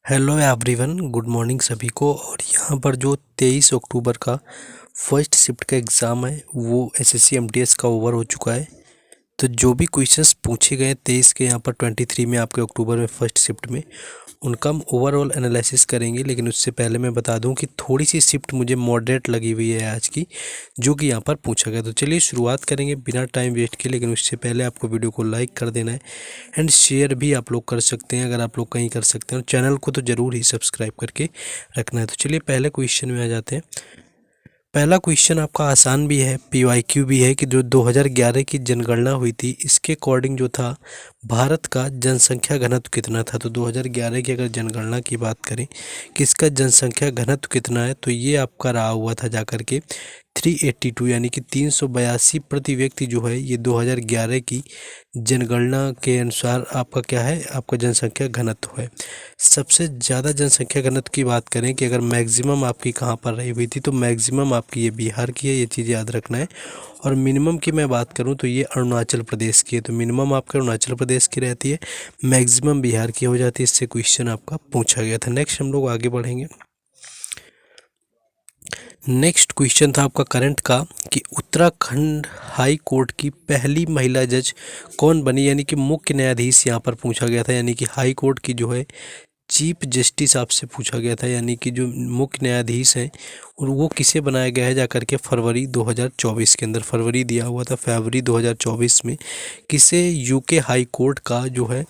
Hello everyone, good morning सभी को। और यहाँ पर जो 23 अक्टूबर का फर्स्ट शिफ्ट का एग्ज़ाम है वो एसएससी एमटीएस का ओवर हो चुका है। तो जो भी क्वेश्चंस पूछे गए 23 के, यहाँ पर 23 में आपके अक्टूबर में फर्स्ट शिफ्ट में, उनका हम ओवरऑल एनालिसिस करेंगे। लेकिन उससे पहले मैं बता दूं कि थोड़ी सी शिफ्ट मुझे मॉडरेट लगी हुई है आज की, जो कि यहाँ पर पूछा गया। तो चलिए शुरुआत करेंगे बिना टाइम वेस्ट किए। लेकिन उससे पहले आपको वीडियो को लाइक कर देना है एंड शेयर भी आप लोग कर सकते हैं अगर आप लोग कहीं कर सकते हैं। और चैनल को तो ज़रूर ही सब्सक्राइब करके रखना है। तो चलिए पहले क्वेश्चन में आ जाते हैं। पहला क्वेश्चन आपका आसान भी है, पीवाईक्यू भी है, कि जो 2011 की जनगणना हुई थी इसके अकॉर्डिंग जो था भारत का जनसंख्या घनत्व कितना था। तो 2011 की अगर जनगणना की बात करें कि इसका जनसंख्या घनत्व कितना है, तो ये आपका रहा हुआ था जाकर के 382, यानी कि 382 प्रति व्यक्ति जो है ये 2011 की जनगणना के अनुसार आपका क्या है, आपका जनसंख्या घनत्व है। सबसे ज़्यादा जनसंख्या घनत्व की बात करें कि अगर मैक्सिमम आपकी कहाँ पर रही हुई थी, तो मैक्सिमम आपकी ये बिहार की है, ये चीज़ याद रखना है। और मिनिमम की मैं बात करूँ तो ये अरुणाचल प्रदेश की है। तो मिनिमम आपका अरुणाचल प्रदेश की रहती है, मैक्सिमम बिहार की हो जाती है। इससे क्वेश्चन आपका पूछा गया था। नेक्स्ट हम लोग आगे बढ़ेंगे। नेक्स्ट क्वेश्चन था आपका करंट का कि उत्तराखंड हाई कोर्ट की पहली महिला जज कौन बनी, यानी कि मुख्य न्यायाधीश यहाँ पर पूछा गया था। यानी कि हाई कोर्ट की जो है चीफ जस्टिस आपसे पूछा गया था, यानी कि जो मुख्य न्यायाधीश हैं और वो किसे बनाया गया है जाकर के फरवरी 2024 के अंदर। फरवरी दिया हुआ था, फरवरी 2024 में किसे यूके हाई कोर्ट का जो है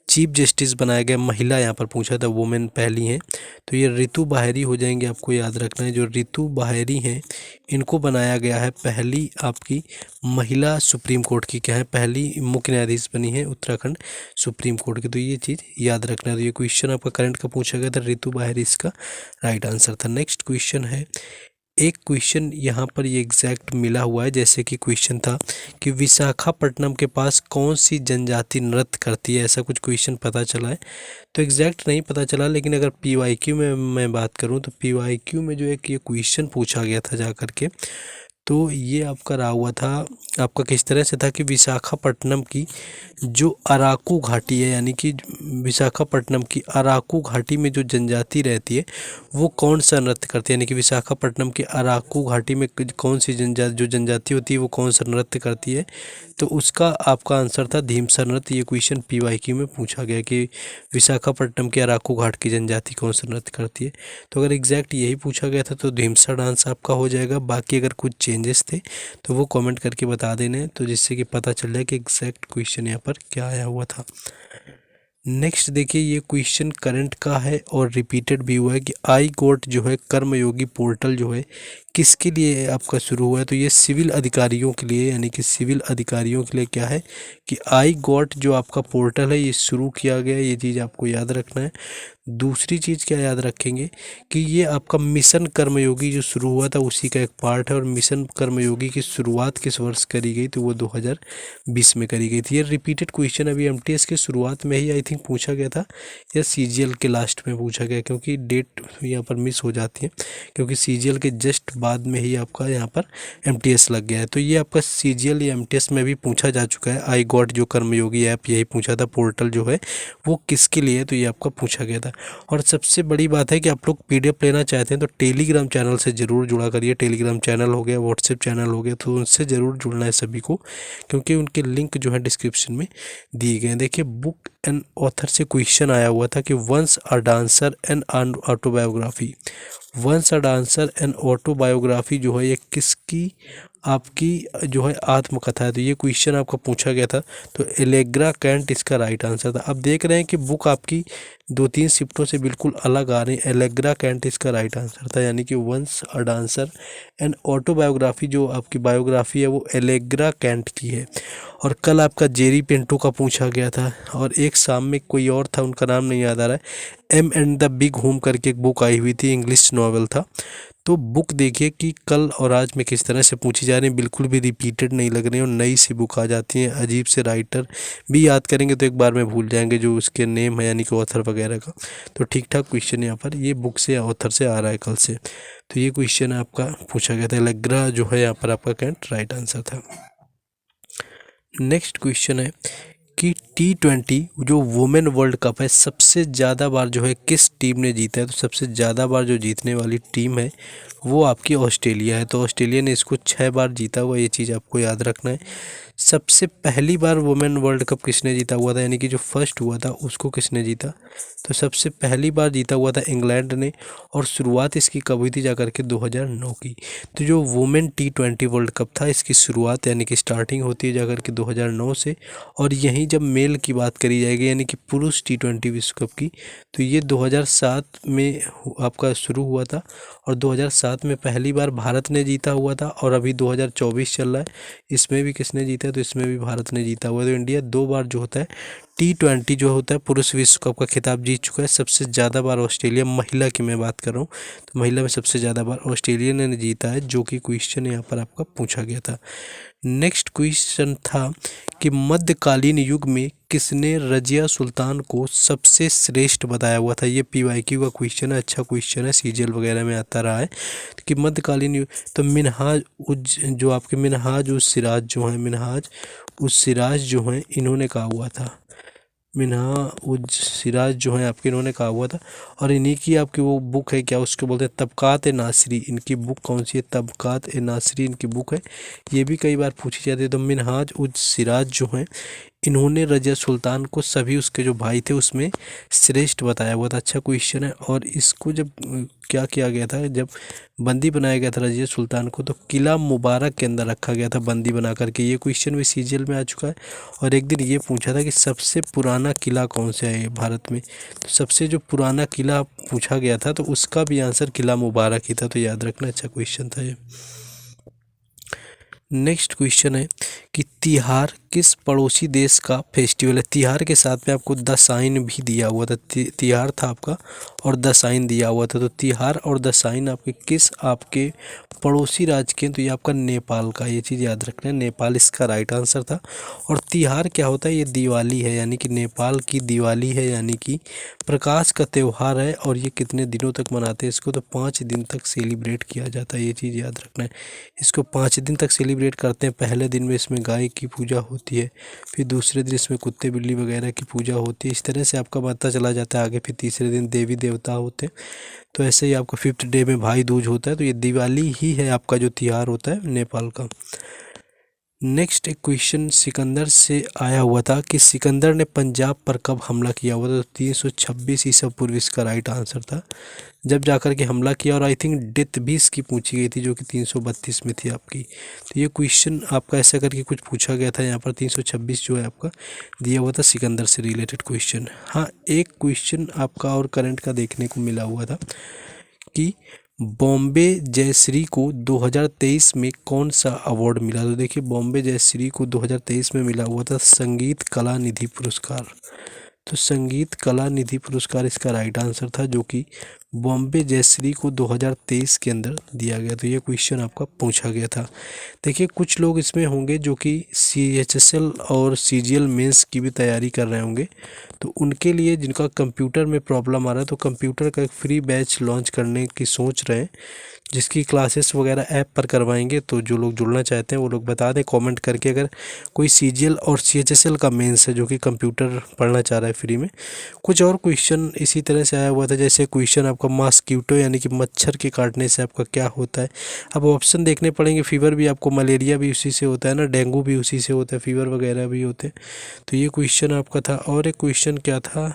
चीफ जस्टिस बनाया गया। महिला यहाँ पर पूछा था, वुमेन पहली हैं, तो ये रितु बाहरी हो जाएंगे। आपको याद रखना है, जो रितु बाहरी हैं इनको बनाया गया है पहली आपकी महिला सुप्रीम कोर्ट की, क्या है, पहली मुख्य न्यायाधीश बनी है उत्तराखंड सुप्रीम कोर्ट की। तो ये चीज़ याद रखना है। तो ये क्वेश्चन आपका करंट का पूछा गया था, रितु बाहरी इसका राइट आंसर था। नेक्स्ट क्वेश्चन है, एक क्वेश्चन यहाँ पर ये एग्जैक्ट मिला हुआ है, जैसे कि क्वेश्चन था कि विशाखापट्टनम के पास कौन सी जनजाति नृत्य करती है, ऐसा कुछ क्वेश्चन पता चला है। तो एग्जैक्ट नहीं पता चला, लेकिन अगर पीवाईक्यू में मैं बात करूँ तो पीवाईक्यू में जो एक ये क्वेश्चन पूछा गया था जाकर के, तो ये आपका रहा हुआ था, आपका किस तरह से था कि विशाखापट्टनम की जो अराकू घाटी है, यानी कि विशाखापट्टनम की अराकू घाटी में जो जनजाति रहती है वो कौन सा नृत्य करती है। यानी कि विशाखापट्टनम की अराकू घाटी में कौन सी जनजाति होती है वो कौन सा नृत्य करती है। तो उसका आपका आंसर था धीमसा नृत्य। ये क्वेश्चन पीवाईक्यू में पूछा गया कि विशाखापट्टनम के अराकू घाट की जनजाति कौन सा नृत्य करती है। तो अगर एग्जैक्ट यही पूछा गया था तो धीमसा डांस आपका हो जाएगा। बाकी अगर कुछ चेंजेस थे तो वो कमेंट करके बता देने, तो जिससे कि पता चल जाए कि एग्जैक्ट क्वेश्चन यहाँ पर क्या आया हुआ था। नेक्स्ट देखिए, ये क्वेश्चन करंट का है और रिपीटेड भी हुआ है कि आई गोट जो है कर्मयोगी पोर्टल जो है किसके लिए आपका शुरू हुआ है। तो ये सिविल अधिकारियों के लिए, यानी कि सिविल अधिकारियों के लिए क्या है कि आई गॉट जो आपका पोर्टल है ये शुरू किया गया है। ये चीज़ आपको याद रखना है। दूसरी चीज़ क्या याद रखेंगे कि ये आपका मिशन कर्मयोगी जो शुरू हुआ था उसी का एक पार्ट है। और मिशन कर्मयोगी की शुरुआत किस वर्ष करी गई, तो वो 2020 में करी गई थी। ये रिपीटेड क्वेश्चन अभी एमटीएस के शुरुआत में ही आई थिंक पूछा गया था, या सीजीएल के लास्ट में पूछा गया, क्योंकि डेट यहाँ पर मिस हो जाती है, क्योंकि सीजीएल के जस्ट बाद में ही आपका यहाँ पर एमटीएस लग गया है। तो ये आपका सीजीएल या एमटीएस में भी पूछा जा चुका है। आई गॉट जो कर्मयोगी ऐप यही पूछा था, पोर्टल जो है वो किसके लिए, तो ये आपका पूछा गया था। और सबसे बड़ी बात है कि आप लोग पीडीएफ लेना चाहते हैं तो टेलीग्राम चैनल से ज़रूर जुड़ा करिए। टेलीग्राम चैनल हो गया, व्हाट्सएप चैनल हो गया, तो उनसे ज़रूर जुड़ना है सभी को, क्योंकि उनके लिंक जो है डिस्क्रिप्शन में दिए गए हैं। देखिए, बुक एंड ऑथर से क्वेश्चन आया हुआ था कि once a dancer and autobiography, once a dancer and autobiography जो है ये किसकी आपकी जो है आत्मकथा है। तो ये क्वेश्चन आपका पूछा गया था, तो एलेग्रा कैंट इसका राइट आंसर था। अब देख रहे हैं कि बुक आपकी 2-3 शिफ्टों से बिल्कुल अलग आ रही है। एलेग्रा कैंट इसका राइट आंसर था, यानी कि once a dancer and autobiography जो आपकी बायोग्राफी है वो एलेग्रा कैंट की है। और कल आपका जेरी पिंटू का पूछा गया था, और एक शाम में कोई और था, उनका नाम नहीं याद आ रहा है, M and the big Hoom करके एक बुक आई हुई थी, इंग्लिश नॉवल था। तो बुक देखिए कि कल और आज में किस तरह से पूछी जा रही है, बिल्कुल भी रिपीटेड नहीं लग रही है और नई सी बुक आ जाती है। अजीब से राइटर भी याद करेंगे तो एक बार में भूल जाएंगे जो उसके नेम है, यानी कि ऑथर वगैरह का। तो ठीक ठाक क्वेश्चन यहाँ पर ये बुक से ऑथर से आ रहा है कल से। तो ये क्वेश्चन आपका पूछा गया था, एलेग्रा जो है यहाँ पर आपका कैंट राइट आंसर था। नेक्स्ट क्वेश्चन है कि T20 जो वुमेन वर्ल्ड कप है सबसे ज़्यादा बार जो है किस टीम ने जीता है? तो सबसे ज़्यादा बार जो जीतने वाली टीम है वो आपकी ऑस्ट्रेलिया है। तो ऑस्ट्रेलिया ने इसको 6 बार जीता हुआ, ये चीज़ आपको याद रखना है। सबसे पहली बार वुमेन वर्ल्ड कप किसने जीता हुआ था, यानी कि जो फर्स्ट हुआ था उसको किसने जीता? तो सबसे पहली बार जीता हुआ था इंग्लैंड ने, और शुरुआत इसकी कब हुई थी जाकर के 2009 की। तो जो वुमेन T20 वर्ल्ड कप था इसकी शुरुआत यानी कि स्टार्टिंग होती है जाकर के 2009 से, और यहीं जब मेल की बात करी जाएगी यानी कि पुरुष T20 विश्व कप की, तो ये 2007 में आपका शुरू हुआ था, और 2007 में पहली बार भारत ने जीता हुआ था, और अभी 2024 चल रहा है, इसमें भी किसने जीता है? तो इसमें भी भारत ने जीता हुआ है। तो इंडिया 2 बार जो होता है T20 जो होता है पुरुष विश्व कप का खिताब जीत चुका है। सबसे ज़्यादा बार ऑस्ट्रेलिया, महिला की मैं बात कर रहा हूँ, तो महिला में सबसे ज़्यादा बार ऑस्ट्रेलिया ने जीता है, जो कि क्वेश्चन यहाँ पर आपका पूछा गया था। नेक्स्ट क्वेश्चन था कि मध्यकालीन युग में किसने रजिया सुल्तान को सबसे श्रेष्ठ बताया हुआ था? ये PYQ का क्वेश्चन है, अच्छा क्वेश्चन है, सीजीएल वगैरह में आता रहा है कि मध्यकालीन युग, तो मिनहाज उज जो आपके मिनहाज उज सिराज जो हैं, मिनहाज उज सिराज जो हैं इन्होंने कहा हुआ था, मिनहाज उज सिराज जो हैं आपके इन्होंने कहा हुआ था। और इन्हीं की आपकी वो बुक है, क्या उसको बोलते हैं, तबकात ए नासरी। इनकी बुक कौन सी है? तबकात ए नासरी इनकी बुक है, ये भी कई बार पूछी जाती है। तो मिनहाज उज सिराज जो हैं इन्होंने रजिया सुल्तान को सभी उसके जो भाई थे उसमें श्रेष्ठ बताया हुआ था। अच्छा क्वेश्चन है। और इसको जब क्या किया गया था, जब बंदी बनाया गया था रजिया सुल्तान को, तो किला मुबारक के अंदर रखा गया था बंदी बना करके। ये क्वेश्चन भी सीजीएल में आ चुका है। और एक दिन ये पूछा था कि सबसे पुराना किला कौन सा है भारत में, तो सबसे जो पुराना किला पूछा गया था तो उसका भी आंसर किला मुबारक ही था, तो याद रखना, अच्छा क्वेश्चन था ये। नेक्स्ट क्वेश्चन है कि तिहार किस पड़ोसी देश का फेस्टिवल है? तिहार के साथ में आपको दसाइन भी दिया हुआ था, तिहार था आपका और दसाइन दिया हुआ था। तो तिहार और दसाइन आपके किस आपके पड़ोसी राज्य के? तो ये आपका नेपाल का, ये चीज़ याद रखना है, नेपाल इसका राइट आंसर था। और तिहार क्या होता है? ये दिवाली है, यानी कि नेपाल की दिवाली है, यानी कि प्रकाश का त्यौहार है। और ये कितने दिनों तक मनाते हैं इसको? तो 5 दिन तक सेलिब्रेट किया जाता है, ये चीज़ याद रखना है। इसको 5 दिन तक सेलिब्रेट करते हैं। पहले दिन में इसमें गाय की पूजा होती है, फिर दूसरे दिन इसमें कुत्ते बिल्ली वगैरह की पूजा होती है। इस तरह से आपका बढ़ता चला जाता है आगे। फिर तीसरे दिन देवी देवता होते हैं। तो ऐसे ही आपका 5th डे में भाई दूज होता है। तो ये दिवाली ही है आपका जो त्योहार होता है नेपाल का। नेक्स्ट एक क्वेश्चन सिकंदर से आया हुआ था कि सिकंदर ने पंजाब पर कब हमला किया हुआ था? तो 326 ईसा पूर्व इसका राइट आंसर था, जब जाकर के हमला किया। और आई थिंक डेथ भी इसकी पूछी गई थी जो कि 332 में थी आपकी। तो ये क्वेश्चन आपका ऐसा करके कुछ पूछा गया था यहाँ पर। 326 जो है आपका दिया हुआ था सिकंदर से रिलेटेड क्वेश्चन। हाँ, एक क्वेश्चन आपका और करंट का देखने को मिला हुआ था कि बॉम्बे जयश्री को 2023 में कौन सा अवार्ड मिला? तो देखिए, बॉम्बे जयश्री को 2023 में मिला हुआ था संगीत कला निधि पुरस्कार। तो संगीत कला निधि पुरस्कार इसका राइट आंसर था, जो कि बॉम्बे जयश्री को 2023 के अंदर दिया गया। तो ये क्वेश्चन आपका पूछा गया था। देखिए, कुछ लोग इसमें होंगे जो कि CHSL और CGL मेंस की भी तैयारी कर रहे होंगे, तो उनके लिए जिनका कंप्यूटर में प्रॉब्लम आ रहा है, तो कंप्यूटर का एक फ्री बैच लॉन्च करने की सोच रहे हैं, जिसकी क्लासेस वगैरह ऐप पर करवाएंगे। तो जो लोग जुड़ना चाहते हैं वो लोग बता दें कमेंट करके। अगर कोई CGL और CHSL का मेंस है जो कि कंप्यूटर पढ़ना चाह रहा है फ्री में। कुछ और क्वेश्चन इसी तरह से आया हुआ था, जैसे क्वेश्चन आपका मॉस्क्यूटो यानी कि मच्छर के काटने से आपका क्या होता है? अब ऑप्शन देखने पड़ेंगे। फीवर भी आपको, मलेरिया भी उसी से होता है ना, डेंगू भी उसी से होता है, फीवर वगैरह भी होते हैं। तो ये क्वेश्चन आपका था। और एक क्वेश्चन क्या था,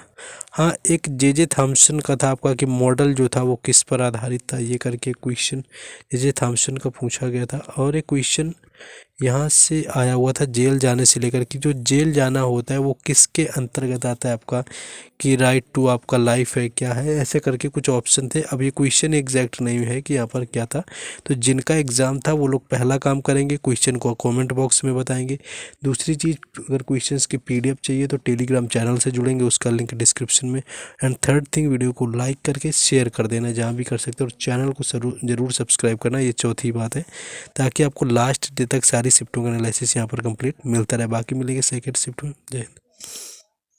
हाँ, एक जे थॉम्सन का था आपका कि मॉडल जो था वो किस पर आधारित था, ये करके क्वेश्चन जे थॉम्सन का पूछा गया था। और एक क्वेश्चन यहाँ से आया हुआ था जेल जाने से लेकर कि जो जेल जाना होता है वो किसके अंतर्गत आता है आपका, कि राइट टू आपका लाइफ है, क्या है, ऐसे करके कुछ ऑप्शन थे। अब ये क्वेश्चन एग्जैक्ट नहीं है कि यहाँ पर क्या था। तो जिनका एग्ज़ाम था वो लोग पहला काम करेंगे, क्वेश्चन को कमेंट बॉक्स में बताएंगे। दूसरी चीज़, अगर क्वेश्चंस की PDF चाहिए तो टेलीग्राम चैनल से जुड़ेंगे, उसका लिंक डिस्क्रिप्शन में। एंड थर्ड थिंग, वीडियो को लाइक करके शेयर कर देना जहाँ भी कर सकते हो, और चैनल को ज़रूर सब्सक्राइब करना, ये चौथी बात है, ताकि आपको लास्ट डे तक सारी शिफ्टों का एनालिसिस यहाँ पर कंप्लीट मिलता रहे। बाकी मिलेंगे सेकेंड शिफ्ट में। जय हिंद।